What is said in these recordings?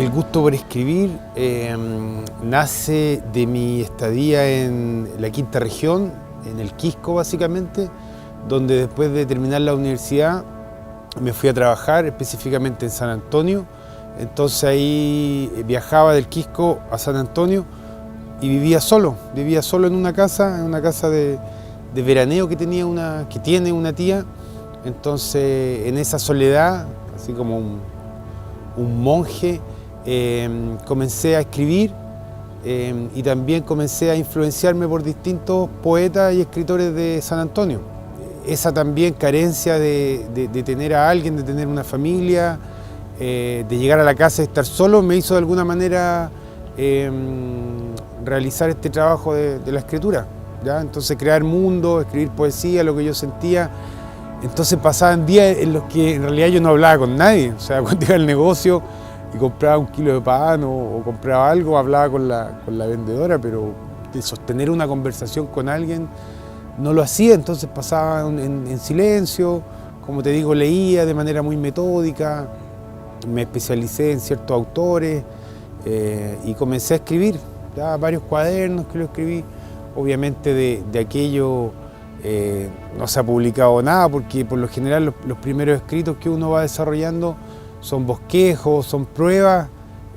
El gusto por escribir nace de mi estadía en la quinta región, en el Quisco básicamente, donde después de terminar la universidad me fui a trabajar específicamente en San Antonio. Entonces ahí viajaba del Quisco a San Antonio y vivía solo en una casa de veraneo que tiene una tía. Entonces en esa soledad, así como un monje, comencé a escribir y también comencé a influenciarme por distintos poetas y escritores de San Antonio. Esa también carencia de tener a alguien, de tener una familia, de llegar a la casa y estar solo, me hizo de alguna manera realizar este trabajo de la escritura, ¿ya? Entonces crear mundo, escribir poesía, lo que yo sentía. Entonces pasaban días en los que en realidad yo no hablaba con nadie. O sea, cuando iba al negocio y compraba un kilo de pan o compraba algo, hablaba con la vendedora, pero de sostener una conversación con alguien no lo hacía. Entonces pasaba en silencio, como te digo, leía de manera muy metódica, me especialicé en ciertos autores y comencé a escribir, ya varios cuadernos que lo escribí. Obviamente de aquello no se ha publicado nada, porque por lo general los primeros escritos que uno va desarrollando son bosquejos, son pruebas,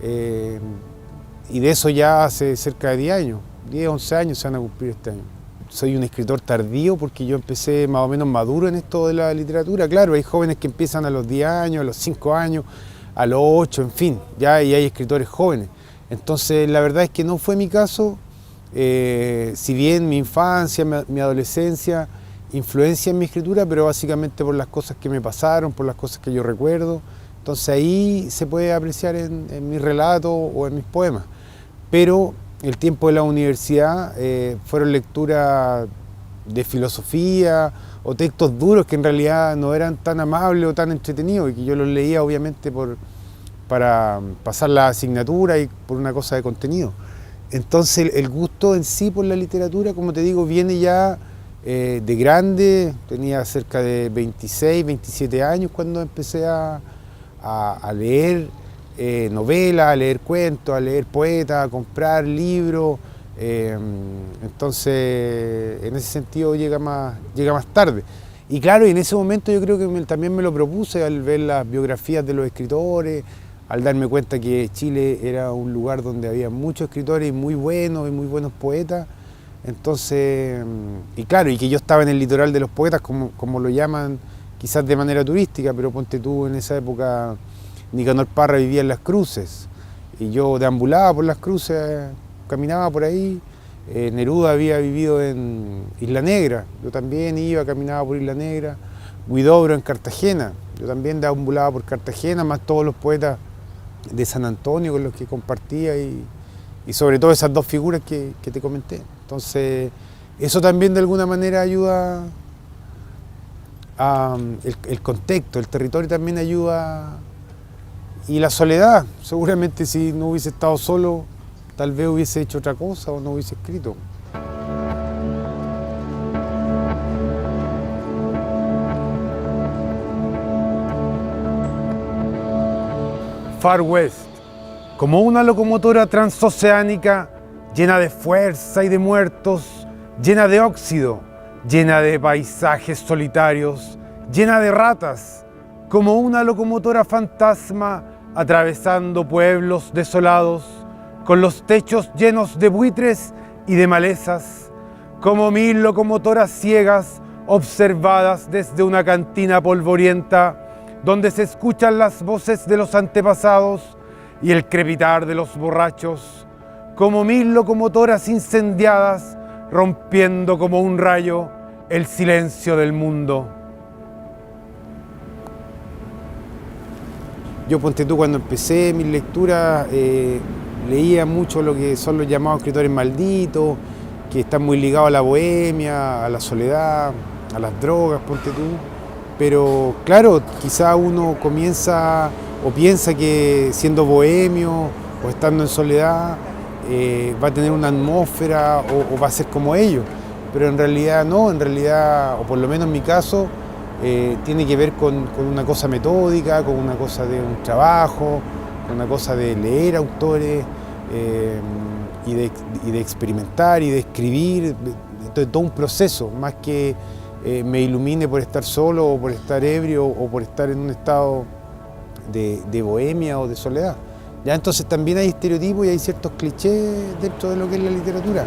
y de eso ya hace cerca de 10 años, 10, 11 años se van a cumplir este año. Soy un escritor tardío porque yo empecé más o menos maduro en esto de la literatura. Claro, hay jóvenes que empiezan a los 10 años, a los 5 años, a los 8, en fin, ya, y hay escritores jóvenes. Entonces la verdad es que no fue mi caso. Si bien mi infancia, mi adolescencia influencia en mi escritura, pero básicamente por las cosas que me pasaron, por las cosas que yo recuerdo. Entonces ahí se puede apreciar en mis relatos o en mis poemas. Pero el tiempo de la universidad fueron lecturas de filosofía o textos duros que en realidad no eran tan amables o tan entretenidos y que yo los leía obviamente para pasar la asignatura y por una cosa de contenido. Entonces el gusto en sí por la literatura, como te digo, viene ya de grande. Tenía cerca de 26, 27 años cuando empecé a leer novelas, a leer cuentos, a leer poetas, a comprar libros. Entonces en ese sentido llega más tarde. Y claro, y en ese momento yo creo que también me lo propuse al ver las biografías de los escritores, al darme cuenta que Chile era un lugar donde había muchos escritores y muy buenos poetas. Entonces, y claro, y que yo estaba en el litoral de los poetas, como lo llaman quizás de manera turística, pero ponte tú, en esa época Nicanor Parra vivía en Las Cruces y yo deambulaba por Las Cruces, caminaba por ahí. Neruda había vivido en Isla Negra, yo también caminaba por Isla Negra. Huidobro en Cartagena, yo también deambulaba por Cartagena, más todos los poetas de San Antonio con los que compartía y sobre todo esas dos figuras que te comenté. Entonces eso también de alguna manera ayuda el contexto, el territorio también ayuda, y la soledad. Seguramente si no hubiese estado solo tal vez hubiese hecho otra cosa o no hubiese escrito. Far West, como una locomotora transoceánica llena de fuerza y de muertos, llena de óxido, llena de paisajes solitarios, llena de ratas, como una locomotora fantasma atravesando pueblos desolados, con los techos llenos de buitres y de malezas, como 1000 locomotoras ciegas observadas desde una cantina polvorienta, donde se escuchan las voces de los antepasados y el crepitar de los borrachos, como 1000 locomotoras incendiadas, rompiendo como un rayo el silencio del mundo. Yo, ponte tú, cuando empecé mis lecturas, leía mucho lo que son los llamados escritores malditos, que están muy ligados a la bohemia, a la soledad, a las drogas, ponte tú. Pero claro, quizá uno comienza o piensa que siendo bohemio o estando en soledad va a tener una atmósfera o va a ser como ellos. Pero en realidad no, en realidad, o por lo menos en mi caso, tiene que ver con una cosa metódica, con una cosa de un trabajo, con una cosa de leer autores y de experimentar y de escribir, entonces todo un proceso, más que me ilumine por estar solo o por estar ebrio o por estar en un estado de bohemia o de soledad. Ya, entonces también hay estereotipos y hay ciertos clichés dentro de lo que es la literatura.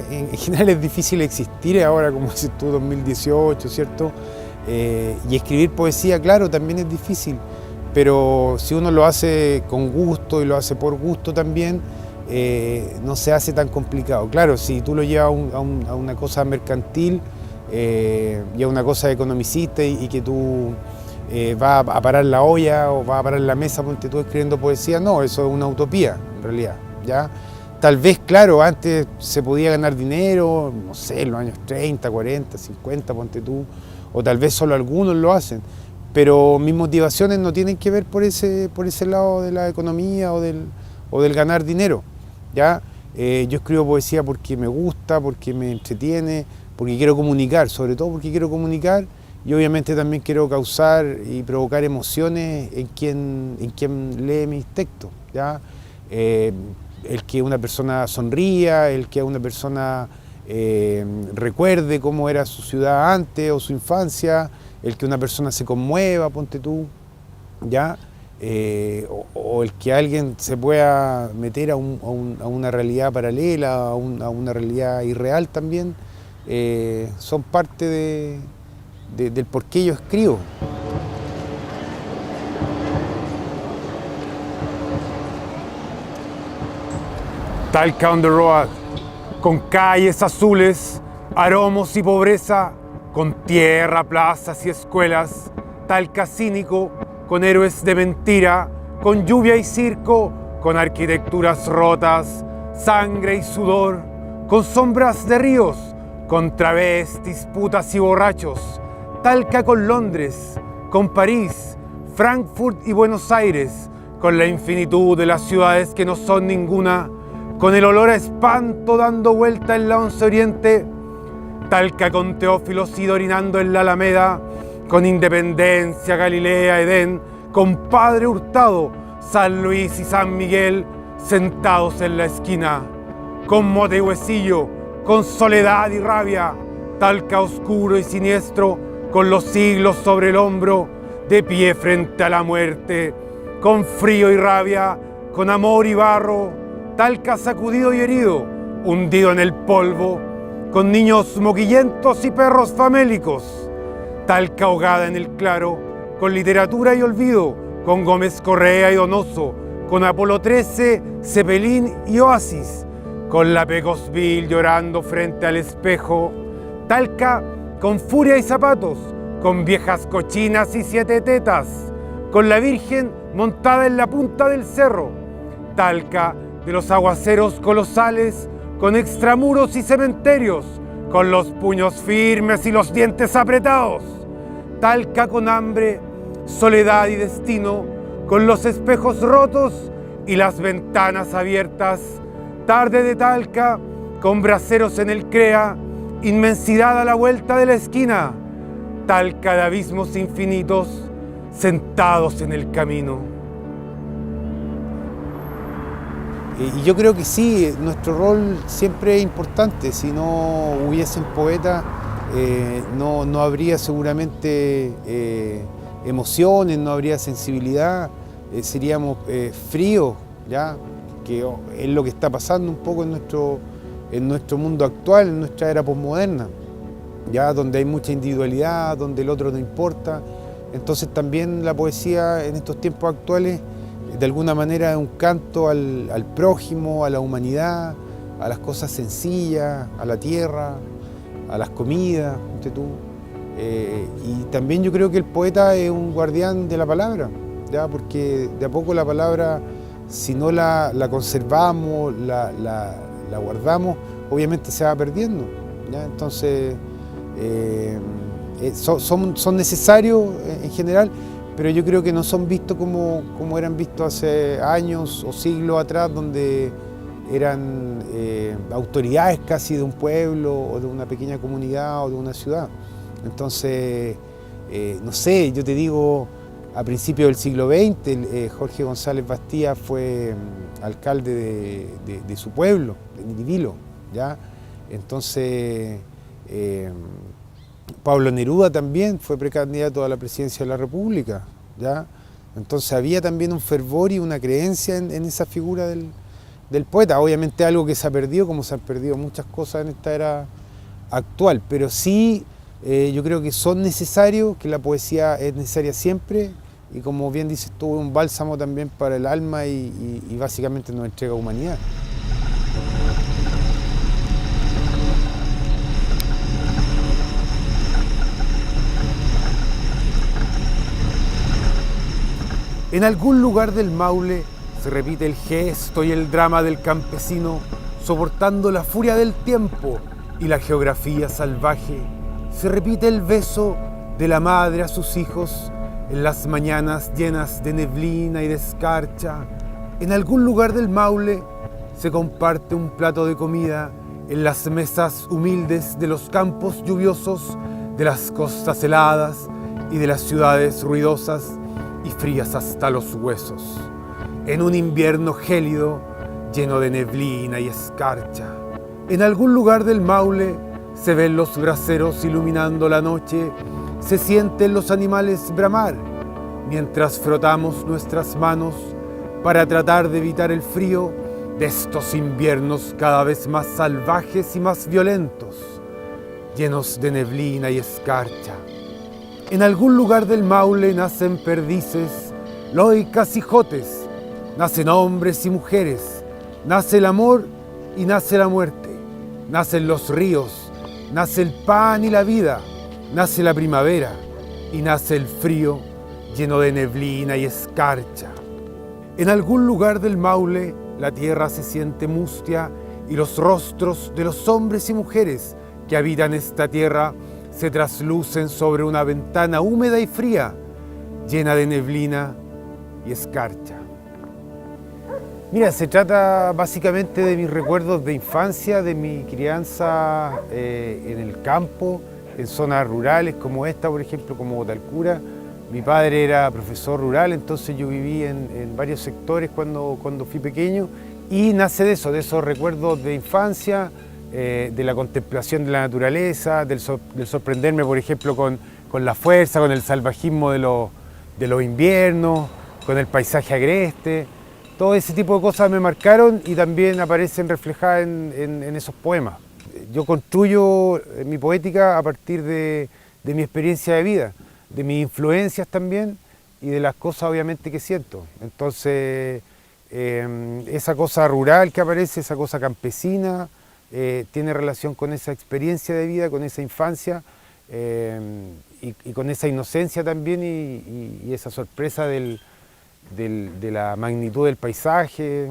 En general es difícil existir ahora, como dices tú, 2018, ¿cierto? Y escribir poesía, claro, también es difícil, pero si uno lo hace con gusto y lo hace por gusto también, no se hace tan complicado. Claro, si tú lo llevas a una cosa mercantil y a una cosa economicista y que tú vas a parar la olla o vas a parar la mesa, ponte tú escribiendo poesía, no, eso es una utopía en realidad, ¿ya? Tal vez, claro, antes se podía ganar dinero, no sé, en los años 30, 40, 50, ponte tú, o tal vez solo algunos lo hacen, pero mis motivaciones no tienen que ver por ese lado de la economía o del ganar dinero, ¿ya? Yo escribo poesía porque me gusta, porque me entretiene, porque quiero comunicar, sobre todo porque quiero comunicar y obviamente también quiero causar y provocar emociones en quien lee mis textos, ¿ya? El que una persona sonría, el que una persona recuerde cómo era su ciudad antes o su infancia, el que una persona se conmueva, ponte tú, ¿ya? O el que alguien se pueda meter a una realidad paralela, a una realidad irreal también, son parte del por qué yo escribo. Talca on the Road, con calles azules, aromos y pobreza, con tierra, plazas y escuelas. Talca cínico, con héroes de mentira, con lluvia y circo, con arquitecturas rotas, sangre y sudor, con sombras de ríos, con travestis, putas y borrachos. Talca con Londres, con París, Frankfurt y Buenos Aires, con la infinitud de las ciudades que no son ninguna, con el olor a espanto dando vuelta en la Once Oriente. Talca con Teófilo Sido orinando en la Alameda, con Independencia, Galilea, Edén, con Padre Hurtado, San Luis y San Miguel sentados en la esquina, con Mote y Huesillo, con soledad y rabia. Talca oscuro y siniestro, con los siglos sobre el hombro, de pie frente a la muerte, con frío y rabia, con amor y barro. Talca sacudido y herido, hundido en el polvo, con niños moquillentos y perros famélicos. Talca ahogada en el claro, con literatura y olvido, con Gómez Correa y Donoso, con Apolo 13, Cepelín y Oasis, con la Pecosville llorando frente al espejo. Talca con furia y zapatos, con viejas cochinas y 7 tetas, con la Virgen montada en la punta del cerro. Talca de los aguaceros colosales, con extramuros y cementerios, con los puños firmes y los dientes apretados. Talca con hambre, soledad y destino, con los espejos rotos y las ventanas abiertas. Tarde de Talca, con braseros en el CREA, inmensidad a la vuelta de la esquina. Talca de abismos infinitos, sentados en el camino. Y yo creo que sí, nuestro rol siempre es importante. Si no hubiesen poetas, no habría seguramente emociones, no habría sensibilidad, seríamos fríos, ¿ya? Que es lo que está pasando un poco en nuestro mundo actual, en nuestra era posmoderna, ¿ya? Donde hay mucha individualidad, donde el otro no importa. Entonces también la poesía en estos tiempos actuales de alguna manera es un canto al prójimo, a la humanidad, a las cosas sencillas, a la tierra, a las comidas, ponte tú. Y también yo creo que el poeta es un guardián de la palabra, ¿ya? Porque de a poco la palabra, si no la conservamos, la guardamos, obviamente se va perdiendo, ¿ya? Entonces son necesarios en general, pero yo creo que no son vistos como eran vistos hace años o siglos atrás, donde eran autoridades casi de un pueblo o de una pequeña comunidad o de una ciudad. Entonces, no sé, yo te digo, a principios del siglo XX, Jorge González Bastía fue alcalde de su pueblo, de Nitivilo, ¿ya? Entonces, Pablo Neruda también fue precandidato a la presidencia de la República, ¿ya? Entonces había también un fervor y una creencia en esa figura del poeta. Obviamente algo que se ha perdido, como se han perdido muchas cosas en esta era actual, pero sí yo creo que son necesarios, que la poesía es necesaria siempre, y como bien dices tú, un bálsamo también para el alma y básicamente nos entrega humanidad. En algún lugar del Maule se repite el gesto y el drama del campesino, soportando la furia del tiempo y la geografía salvaje. Se repite el beso de la madre a sus hijos en las mañanas llenas de neblina y de escarcha. En algún lugar del Maule se comparte un plato de comida en las mesas humildes de los campos lluviosos, de las costas heladas y de las ciudades ruidosas y frías hasta los huesos. En un invierno gélido, lleno de neblina y escarcha. En algún lugar del Maule se ven los braseros iluminando la noche, se sienten los animales bramar, mientras frotamos nuestras manos para tratar de evitar el frío de estos inviernos cada vez más salvajes y más violentos, llenos de neblina y escarcha. En algún lugar del Maule nacen perdices, loicas y jotes, nacen hombres y mujeres, nace el amor y nace la muerte, nacen los ríos, nace el pan y la vida, nace la primavera y nace el frío lleno de neblina y escarcha. En algún lugar del Maule la tierra se siente mustia y los rostros de los hombres y mujeres que habitan esta tierra se traslucen sobre una ventana húmeda y fría, llena de neblina y escarcha. Mira, se trata básicamente de mis recuerdos de infancia, de mi crianza en el campo, en zonas rurales como esta, por ejemplo, como Talcura. Mi padre era profesor rural, entonces yo viví en varios sectores cuando fui pequeño, y nace de esos recuerdos de infancia, de la contemplación de la naturaleza, del sorprenderme, por ejemplo, con la fuerza, con el salvajismo de los inviernos, con el paisaje agreste. Todo ese tipo de cosas me marcaron y también aparecen reflejadas en esos poemas. Yo construyo mi poética a partir de mi experiencia de vida, de mis influencias también y de las cosas obviamente que siento. Entonces, esa cosa rural que aparece, esa cosa campesina, tiene relación con esa experiencia de vida, con esa infancia y con esa inocencia también y esa sorpresa de la magnitud del paisaje.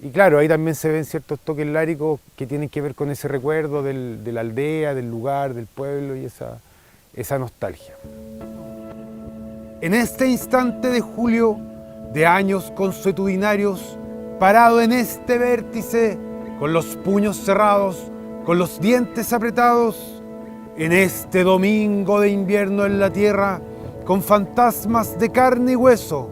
Y claro, ahí también se ven ciertos toques líricos que tienen que ver con ese recuerdo de la aldea, del lugar, del pueblo y esa nostalgia. En este instante de julio, de años consuetudinarios, parado en este vértice, con los puños cerrados, con los dientes apretados, en este domingo de invierno en la tierra, con fantasmas de carne y hueso,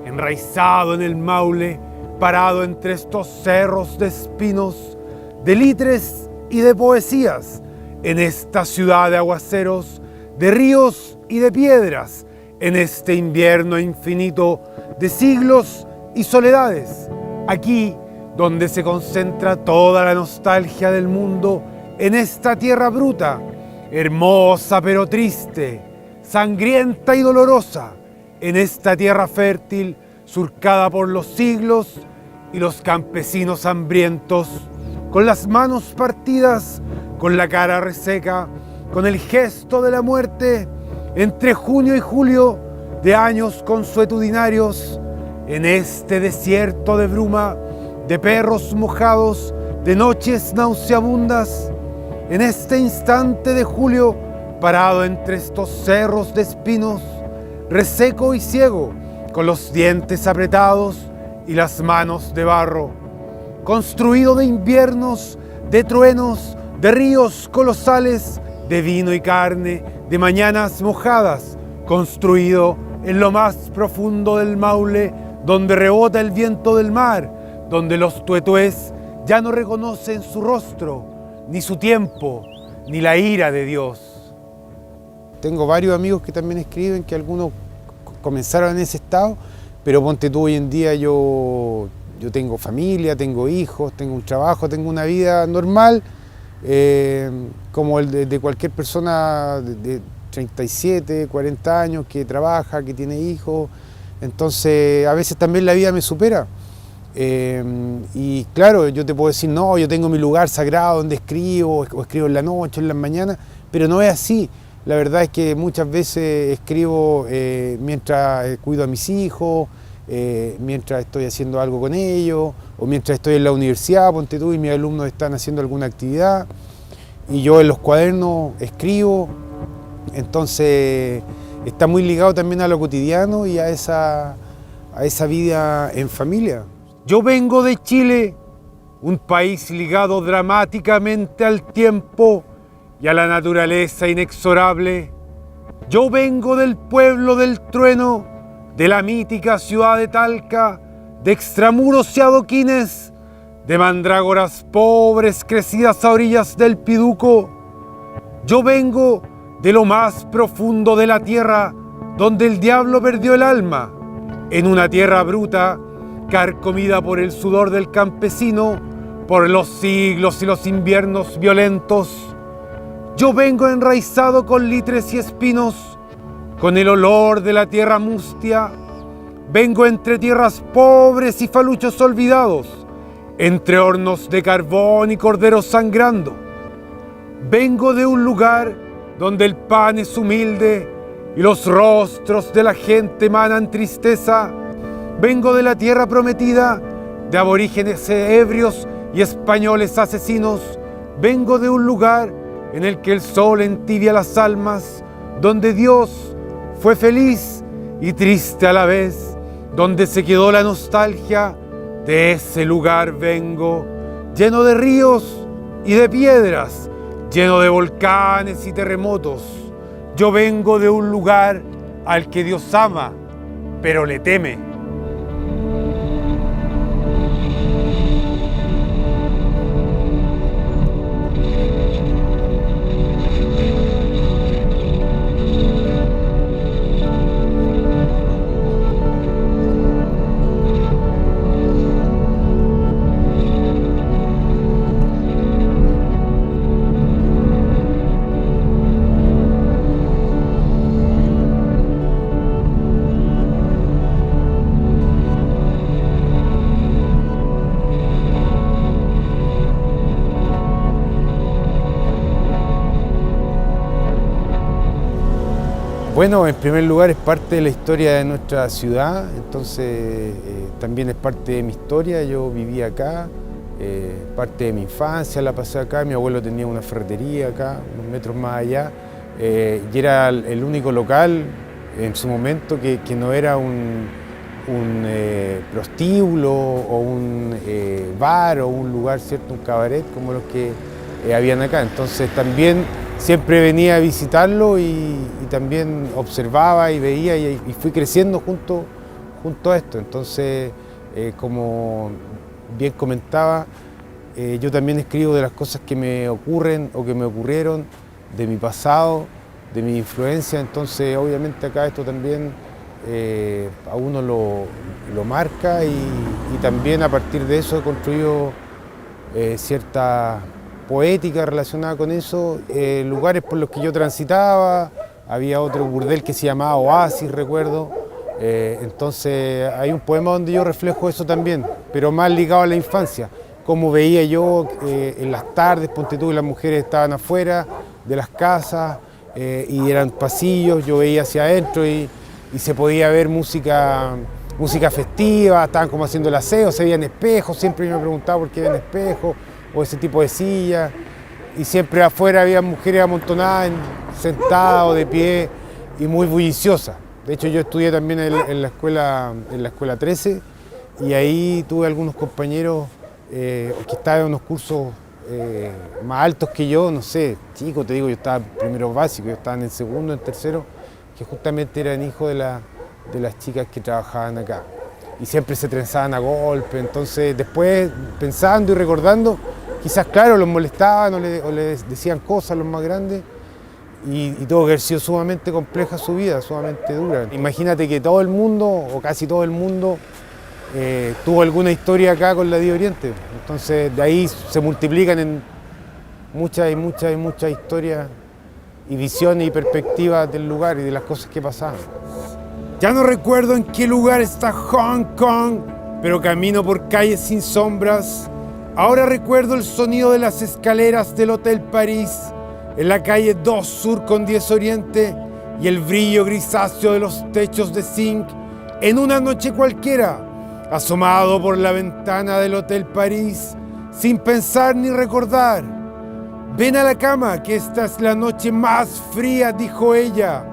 enraizado en el Maule, parado entre estos cerros de espinos, de litres y de poesías, en esta ciudad de aguaceros, de ríos y de piedras, en este invierno infinito de siglos y soledades, aquí donde se concentra toda la nostalgia del mundo, en esta tierra bruta, hermosa pero triste, sangrienta y dolorosa, en esta tierra fértil, surcada por los siglos y los campesinos hambrientos, con las manos partidas, con la cara reseca, con el gesto de la muerte, entre junio y julio de años consuetudinarios, en este desierto de bruma, de perros mojados, de noches nauseabundas, en este instante de julio, parado entre estos cerros de espinos, reseco y ciego, con los dientes apretados y las manos de barro, construido de inviernos, de truenos, de ríos colosales, de vino y carne, de mañanas mojadas, construido en lo más profundo del Maule, donde rebota el viento del mar, donde los tuetués ya no reconocen su rostro, ni su tiempo, ni la ira de Dios. Tengo varios amigos que también escriben, que algunos comenzaron en ese estado, pero ponte tú, hoy en día yo tengo familia, tengo hijos, tengo un trabajo, tengo una vida normal, como el de cualquier persona de 37, 40 años que trabaja, que tiene hijos. Entonces a veces también la vida me supera. Y claro, yo te puedo decir, no, yo tengo mi lugar sagrado donde escribo, o escribo en la noche, en las mañanas, pero no es así. La verdad es que muchas veces escribo mientras cuido a mis hijos, mientras estoy haciendo algo con ellos, o mientras estoy en la universidad, ponte tú, y mis alumnos están haciendo alguna actividad, y yo en los cuadernos escribo. Entonces está muy ligado también a lo cotidiano y a esa vida en familia. Yo vengo de Chile, un país ligado dramáticamente al tiempo y a la naturaleza inexorable. Yo vengo del pueblo del trueno, de la mítica ciudad de Talca, de extramuros y adoquines, de mandrágoras pobres crecidas a orillas del Piduco. Yo vengo de lo más profundo de la tierra, donde el diablo perdió el alma, en una tierra bruta, carcomida por el sudor del campesino, por los siglos y los inviernos violentos. Yo vengo enraizado con litres y espinos, con el olor de la tierra mustia. Vengo entre tierras pobres y faluchos olvidados, entre hornos de carbón y corderos sangrando. Vengo de un lugar donde el pan es humilde y los rostros de la gente emanan tristeza. Vengo de la tierra prometida, de aborígenes ebrios y españoles asesinos. Vengo de un lugar en el que el sol entibia las almas, donde Dios fue feliz y triste a la vez, donde se quedó la nostalgia. De ese lugar vengo, lleno de ríos y de piedras, lleno de volcanes y terremotos. Yo vengo de un lugar al que Dios ama, pero le teme. Bueno, en primer lugar es parte de la historia de nuestra ciudad, entonces también es parte de mi historia. Yo viví acá, parte de mi infancia la pasé acá. Mi abuelo tenía una ferretería acá, unos metros más allá, y era el único local en su momento que no era un prostíbulo o un bar o un lugar, ¿cierto? Un cabaret como los que habían acá. Entonces también siempre venía a visitarlo y también observaba y veía y fui creciendo junto a esto. Entonces, como bien comentaba, yo también escribo de las cosas que me ocurren o que me ocurrieron, de mi pasado, de mi influencia. Entonces, obviamente acá esto también a uno lo marca y también a partir de eso he construido cierta poética relacionada con eso, lugares por los que yo transitaba. Había otro burdel que se llamaba Oasis, recuerdo. Entonces hay un poema donde yo reflejo eso también, pero más ligado a la infancia. Cómo veía yo en las tardes, ponte tú, las mujeres estaban afuera de las casas y eran pasillos, yo veía hacia adentro y se podía ver música festiva, estaban como haciendo el aseo, se veían espejos, siempre me preguntaba por qué habían espejos, o ese tipo de sillas, y siempre afuera había mujeres amontonadas, sentadas o de pie, y muy bulliciosas. De hecho, yo estudié también en la escuela 13 y ahí tuve algunos compañeros que estaban en unos cursos más altos que yo, no sé, chicos, te digo, yo estaba en primero básico, yo estaba en segundo, en tercero, que justamente eran hijos de las chicas que trabajaban acá. Y siempre se trenzaban a golpe, entonces después pensando y recordando, quizás claro, los molestaban o les decían cosas a los más grandes y tuvo que haber sido sumamente compleja su vida, sumamente dura. Imagínate que todo el mundo, o casi todo el mundo, tuvo alguna historia acá con la Di Oriente, entonces de ahí se multiplican en muchas historias y visiones y perspectivas del lugar y de las cosas que pasaban. Ya no recuerdo en qué lugar está Hong Kong, pero camino por calles sin sombras. Ahora recuerdo el sonido de las escaleras del Hotel París, en la calle 2 Sur con 10 Oriente, y el brillo grisáceo de los techos de zinc en una noche cualquiera, asomado por la ventana del Hotel París, sin pensar ni recordar. Ven a la cama, que esta es la noche más fría, dijo ella,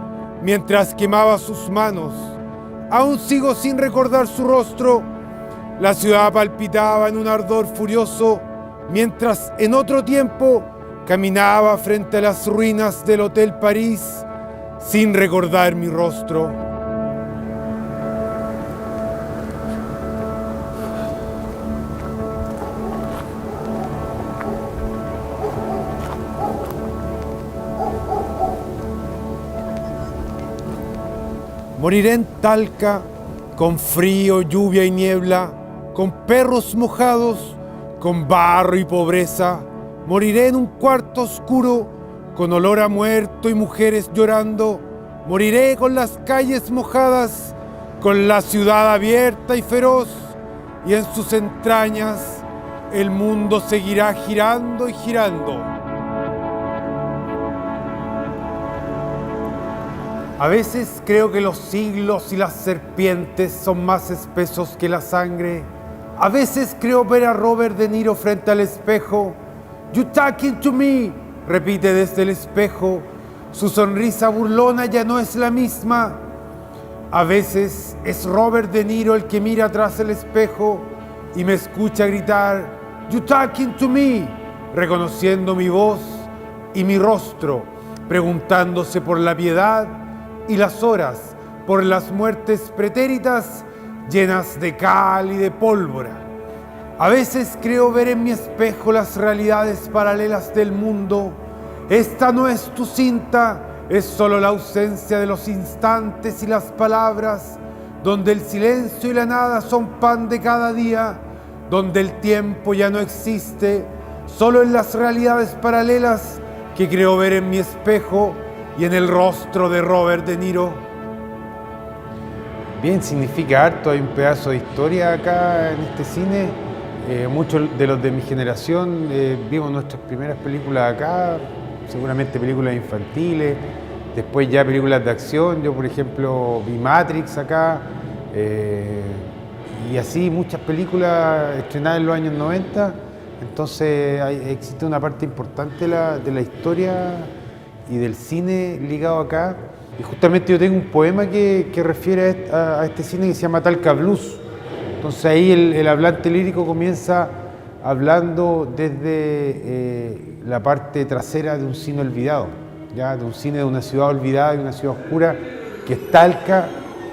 mientras quemaba sus manos. Aún sigo sin recordar su rostro. La ciudad palpitaba en un ardor furioso, mientras en otro tiempo caminaba frente a las ruinas del Hotel París, sin recordar mi rostro. Moriré en Talca, con frío, lluvia y niebla, con perros mojados, con barro y pobreza. Moriré en un cuarto oscuro, con olor a muerto y mujeres llorando. Moriré con las calles mojadas, con la ciudad abierta y feroz, y en sus entrañas el mundo seguirá girando y girando. A veces creo que los siglos y las serpientes son más espesos que la sangre. A veces creo ver a Robert De Niro frente al espejo. "You talking to me", repite desde el espejo. Su sonrisa burlona ya no es la misma. A veces es Robert De Niro el que mira tras el espejo y me escucha gritar "You talking to me", reconociendo mi voz y mi rostro, preguntándose por la piedad y las horas, por las muertes pretéritas llenas de cal y de pólvora. A veces creo ver en mi espejo las realidades paralelas del mundo. Esta no es tu cinta, es solo la ausencia de los instantes y las palabras, donde el silencio y la nada son pan de cada día, donde el tiempo ya no existe, solo en las realidades paralelas que creo ver en mi espejo y en el rostro de Robert De Niro. Bien, significa harto, hay un pedazo de historia acá en este cine. Muchos de los de mi generación vimos nuestras primeras películas acá, seguramente películas infantiles, después ya películas de acción. Yo, por ejemplo, vi Matrix acá, y así muchas películas estrenadas en los años 90. Entonces existe una parte importante de la historia y del cine ligado acá. Y justamente yo tengo un poema que refiere a este cine que se llama Talca Blues. Entonces ahí el hablante lírico comienza hablando desde la parte trasera de un cine olvidado, ¿ya? De un cine de una ciudad olvidada, de una ciudad oscura, que es Talca.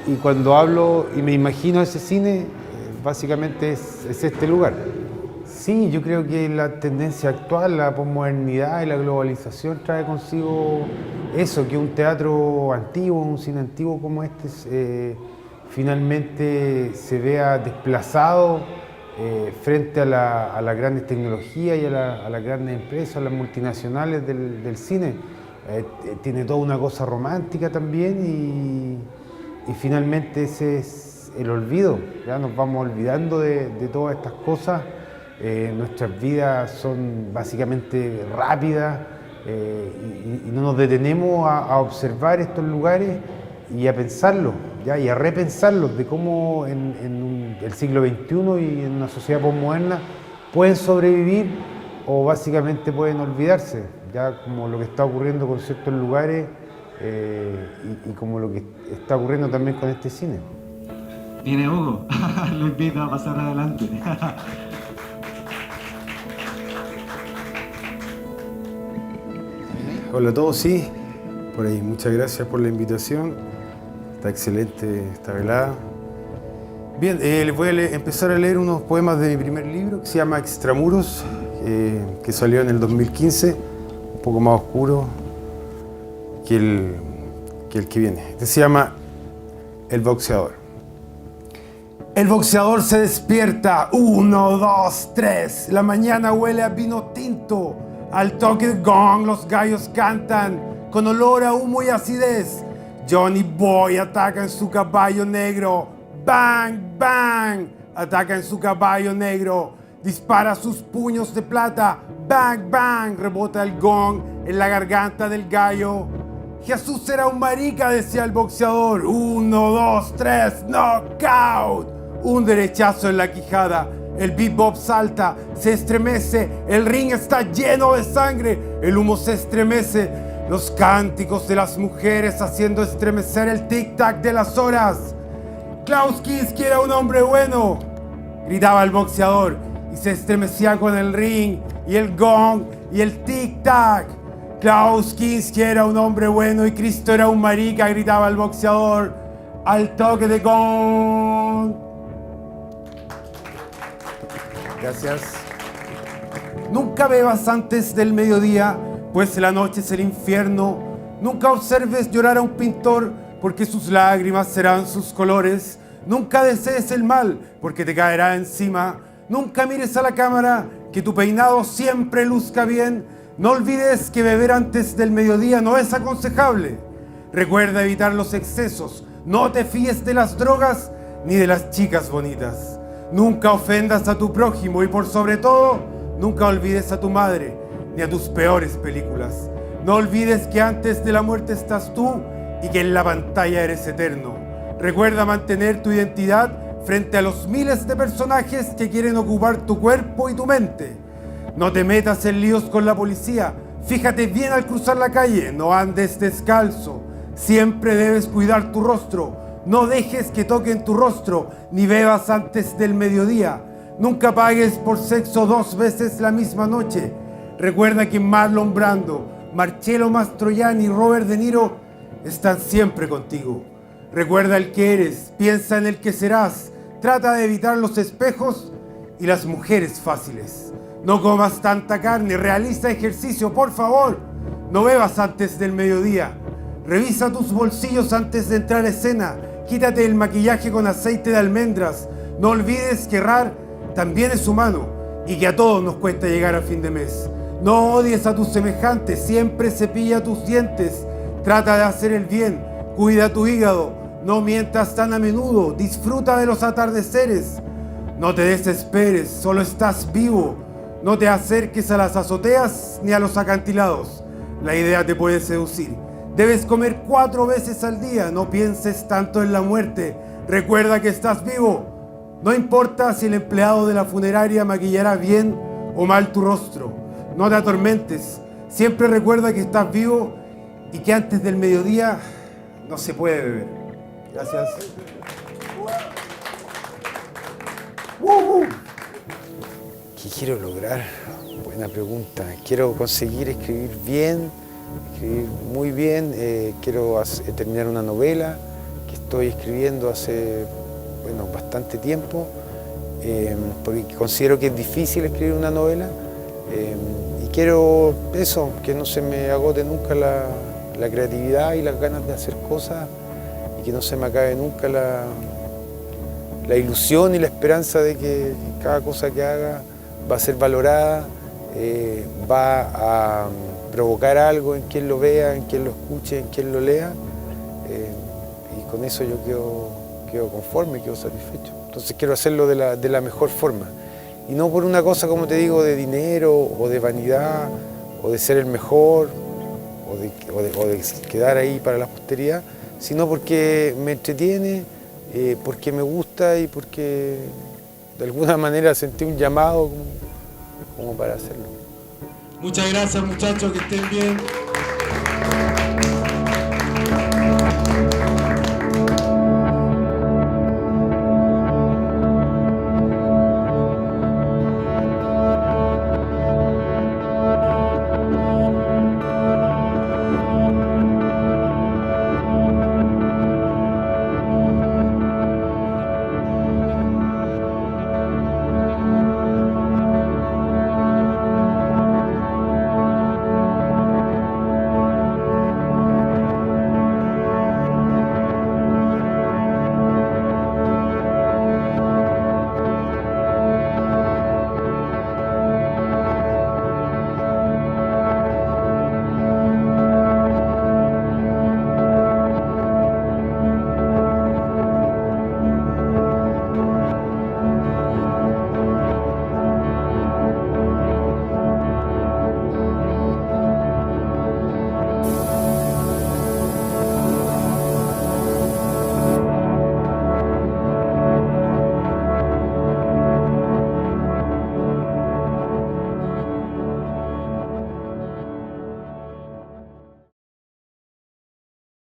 Y cuando hablo y me imagino ese cine, básicamente es este lugar. Sí, yo creo que la tendencia actual, la posmodernidad y la globalización trae consigo eso, que un teatro antiguo, un cine antiguo como este, finalmente se vea desplazado frente a las grandes tecnologías y a las grandes empresas, a las multinacionales del cine. Tiene toda una cosa romántica también y finalmente ese es el olvido. Ya nos vamos olvidando de todas estas cosas. Nuestras vidas son básicamente rápidas y no nos detenemos a observar estos lugares y a pensarlos, ¿ya? Y a repensarlos de cómo en el siglo XXI y en una sociedad posmoderna pueden sobrevivir o básicamente pueden olvidarse, ya como lo que está ocurriendo con ciertos lugares y como lo que está ocurriendo también con este cine. Viene Hugo, lo invito a pasar adelante. Hola a todos, sí, por ahí, muchas gracias por la invitación. Está excelente esta velada. Bien, les voy a empezar a leer unos poemas de mi primer libro, que se llama Extramuros, que salió en el 2015, un poco más oscuro que el que viene. Este se llama El boxeador. El boxeador se despierta, 1, 2, 3, la mañana huele a vino tinto, al toque de gong los gallos cantan, con olor a humo y acidez. Johnny Boy ataca en su caballo negro, bang, bang, ataca en su caballo negro, dispara sus puños de plata, bang, bang, rebota el gong en la garganta del gallo. Jesús era un marica, decía el boxeador, 1, 2, 3, knockout. Un derechazo en la quijada, el bebop salta, se estremece, el ring está lleno de sangre, el humo se estremece, los cánticos de las mujeres haciendo estremecer el tic-tac de las horas. Klaus Kinski era un hombre bueno, gritaba el boxeador, y se estremecía con el ring, y el gong, y el tic-tac. Klaus Kinski era un hombre bueno y Cristo era un marica, gritaba el boxeador, al toque de gong. Gracias. Nunca bebas antes del mediodía, pues la noche es el infierno. Nunca observes llorar a un pintor, porque sus lágrimas serán sus colores. Nunca desees el mal, porque te caerá encima. Nunca mires a la cámara, que tu peinado siempre luzca bien. No olvides que beber antes del mediodía no es aconsejable. Recuerda evitar los excesos. No te fíes de las drogas ni de las chicas bonitas. Nunca ofendas a tu prójimo y por sobre todo, nunca olvides a tu madre ni a tus peores películas. No olvides que antes de la muerte estás tú y que en la pantalla eres eterno. Recuerda mantener tu identidad frente a los miles de personajes que quieren ocupar tu cuerpo y tu mente. No te metas en líos con la policía. Fíjate bien al cruzar la calle. No andes descalzo. Siempre debes cuidar tu rostro. No dejes que toquen tu rostro, ni bebas antes del mediodía. Nunca pagues por sexo 2 veces la misma noche. Recuerda que Marlon Brando, Marcello Mastroianni y Robert De Niro están siempre contigo. Recuerda el que eres, piensa en el que serás. Trata de evitar los espejos y las mujeres fáciles. No comas tanta carne, realiza ejercicio, por favor. No bebas antes del mediodía. Revisa tus bolsillos antes de entrar a escena. Quítate el maquillaje con aceite de almendras. No olvides que errar también es humano y que a todos nos cuesta llegar a fin de mes. No odies a tus semejantes, siempre cepilla tus dientes. Trata de hacer el bien, cuida tu hígado. No mientas tan a menudo, disfruta de los atardeceres. No te desesperes, solo estás vivo. No te acerques a las azoteas ni a los acantilados. La idea te puede seducir. Debes comer 4 veces al día. No pienses tanto en la muerte. Recuerda que estás vivo. No importa si el empleado de la funeraria maquillará bien o mal tu rostro. No te atormentes. Siempre recuerda que estás vivo y que antes del mediodía no se puede beber. Gracias. ¿Qué quiero lograr? Buena pregunta. Quiero conseguir escribir bien, escribir muy bien. Quiero terminar una novela que estoy escribiendo hace bastante tiempo, porque considero que es difícil escribir una novela. Y quiero eso, que no se me agote nunca la creatividad y las ganas de hacer cosas, y que no se me acabe nunca la ilusión y la esperanza de que cada cosa que haga va a ser valorada, va a provocar algo en quien lo vea, en quien lo escuche, en quien lo lea, y con eso yo quedo conforme, quedo satisfecho. Entonces quiero hacerlo de la mejor forma, y no por una cosa, como te digo, de dinero o de vanidad o de ser el mejor o de quedar ahí para la posteridad, sino porque me entretiene, porque me gusta y porque de alguna manera sentí un llamado como para hacerlo. Muchas gracias, muchachos, que estén bien.